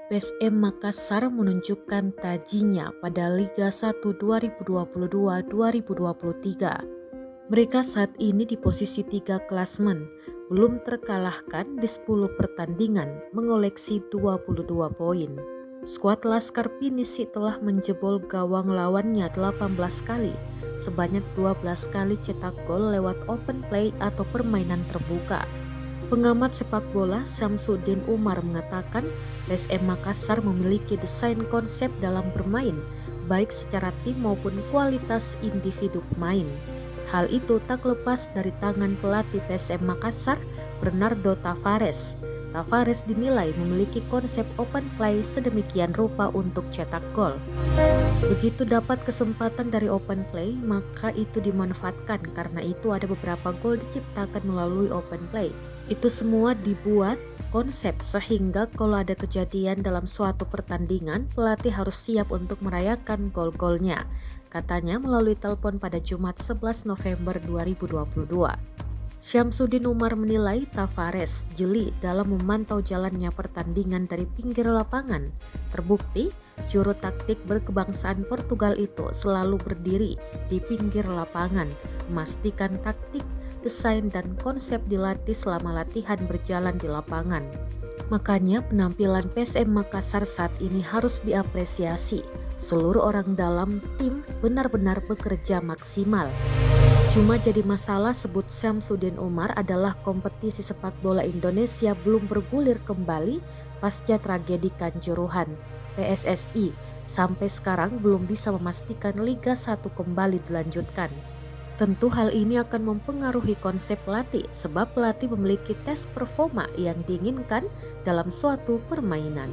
PSM Makassar menunjukkan tajinya pada Liga 1 2022-2023. Mereka saat ini di posisi 3 klasmen, belum terkalahkan di 10 pertandingan, mengoleksi 22 poin. Skuad Laskar Pinisi telah menjebol gawang lawannya 18 kali, sebanyak 12 kali cetak gol lewat open play atau permainan terbuka. Pengamat sepak bola Syamsuddin Umar mengatakan PSM Makassar memiliki desain konsep dalam bermain, baik secara tim maupun kualitas individu pemain. Hal itu tak lepas dari tangan pelatih PSM Makassar, Bernardo Tavares. Tavares dinilai memiliki konsep open play sedemikian rupa untuk cetak gol. Begitu dapat kesempatan dari open play, maka itu dimanfaatkan karena itu ada beberapa gol diciptakan melalui open play. Itu semua dibuat konsep sehingga kalau ada kejadian dalam suatu pertandingan, pelatih harus siap untuk merayakan gol-golnya, katanya melalui telepon pada Jumat 11 November 2022. Syamsuddin Umar menilai Tavares jeli dalam memantau jalannya pertandingan dari pinggir lapangan. Terbukti, juru taktik berkebangsaan Portugal itu selalu berdiri di pinggir lapangan, memastikan taktik, desain dan konsep dilatih selama latihan berjalan di lapangan. Makanya penampilan PSM Makassar saat ini harus diapresiasi. Seluruh orang dalam tim benar-benar bekerja maksimal. Cuma jadi masalah, sebut Syamsuddin Umar, adalah kompetisi sepak bola Indonesia belum bergulir kembali pasca tragedi Kanjuruhan. PSSI sampai sekarang belum bisa memastikan Liga 1 kembali dilanjutkan. Tentu hal ini akan mempengaruhi konsep pelatih sebab pelatih memiliki tes performa yang diinginkan dalam suatu permainan.